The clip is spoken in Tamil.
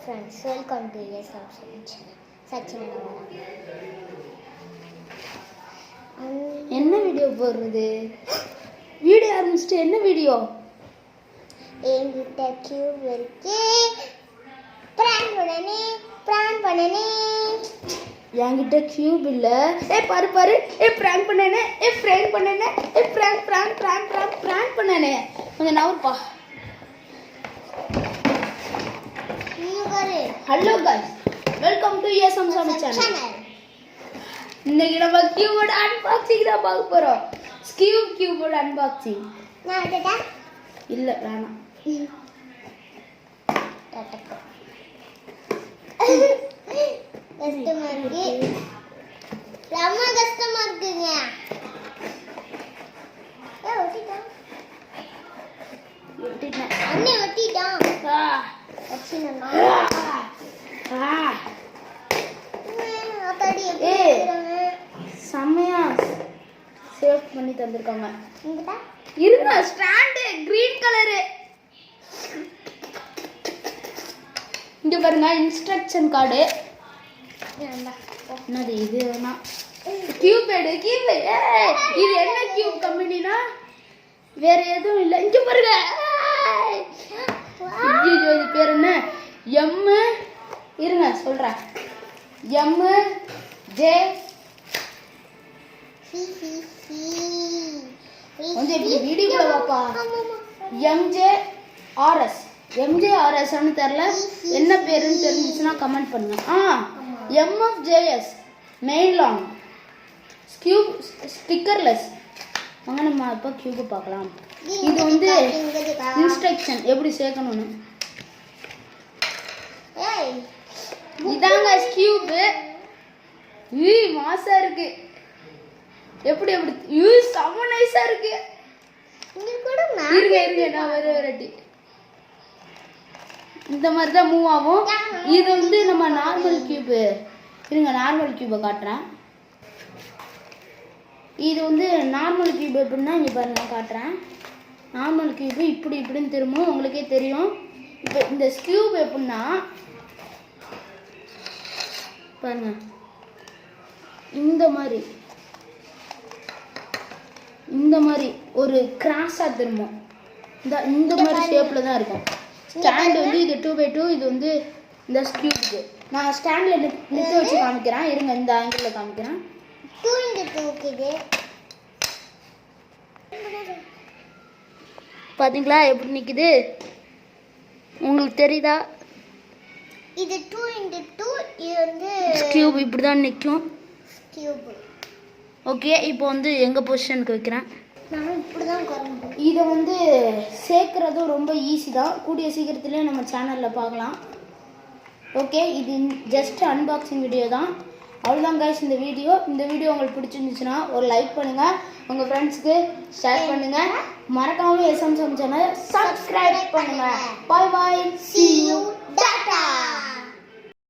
friends, welcome to channel. Sachin என்ன வீடியோ போடுறது? வீடியோ ஆரம்பிச்சிட்டு என்ன வீடியோ? என்கிட்ட கியூப் இருக்கு. பிராங்க் பண்ணனே. என்கிட்ட கியூப் இல்ல. பாரு. பிராங்க் பண்ணனே. பிராங்க் பண்ணனே. கொஞ்சம் நவர்ப்பா. Hello guys, welcome to Samsami channel. இன்னைக்கு நம்ம கியூபோட அன்பாக்சிங் தான் பார்க்க போறோம். கியூபோட அன்பாக்சிங். நான் எடுடா. இல்ல வேணாம். கஷ்டமா இருக்கு. ரொம்ப கஷ்டமா இருக்குங்க. ஒட்டிட்டான். செம்மையா சேவ் பண்ணி தந்திருக்காங்க. இருங்க, ஸ்டாண்ட் கிரீன் கலரு. இங்க பாருங்க, இன்ஸ்ட்ரக்ஷன் கார்டு. என்னது இது? கியூப் இது என்ன கியூப் கம்பெனினா வேற எதுவும் இல்லை. இங்க பாருங்க, இது பேர் என்ன? இருங்க சொல்றேன். கொஞ்சம் இப்படி வீடியோக்குள்ள வாப்பா. MJRS தெரியல, என்ன பேருன்னு தெரிஞ்சிச்சுன்னா கமெண்ட் பண்ணுங்க. MFJS Meilong cube stickerless. வாங்க நம்ம இப்போ கியூபை பார்க்கலாம். இது வந்து இன்ஸ்ட்ரக்ஷன் எப்படி சேர்க்கணும்னு. இதாங்க கியூப். மாசா இருக்கு. எப்படி செம்ம நைஸா இருக்கு. இருங்க நான் வரட்டி இந்த மாதிரி தான் மூவ் ஆகும். இது வந்து நம்ம நார்மல் கியூப். இருங்க, நார்மல் கியூபை காட்டுறேன். இது வந்து நார்மல் கியூப் எப்படின்னா இங்கே பாருங்க காட்டுறேன். நார்மல் கியூப் இப்படின்னு திரும்பும், உங்களுக்கே தெரியும். இப்போ இந்த கியூப் எப்படின்னா பாருங்க, இந்த மாதிரி ஒரு கிராஸா திரும்பும். இந்த மாதிரி ஷேப்ல தான் இருக்கும். ஸ்டாண்ட் வந்து இது 2x2. இது வந்து இந்த கியூப்க்கு நான் ஸ்டாண்ட்ல நிறுத்தி வச்சு காமிக்கிறேன். இருங்க, இந்த ஆங்கிள் காமிக்கிறேன். 2x2 பாத்தீங்களா எப்படி நிக்குது? உங்களுக்கு தெரியுதா? இது 2x2. இது வந்து கியூப் இப்படி தான் நிக்கும். கியூப். ஓகே, இப்போ வந்து எங்க பொசிஷனுக்கு வைக்கிறேன். நான் இப்படி தான் உட்காரணும். இதை வந்து சேர்க்கறதும் ரொம்ப ஈஸி தான். கூடிய சீக்கிரத்துலேயே நம்ம சேனலில் பார்க்கலாம். ஓகே, இது ஜஸ்ட் அன்பாக்சிங் வீடியோ தான். அவ்வளோதான் கைஸ் இந்த வீடியோ. உங்களுக்கு பிடிச்சிருந்துச்சுன்னா ஒரு லைக் பண்ணுங்கள், உங்கள் ஃப்ரெண்ட்ஸுக்கு ஷேர் பண்ணுங்கள், மறக்காமல் சம்சாமி சேனலை சப்ஸ்கிரைப் பண்ணுங்கள். பாய் பாய், see you, டாடா.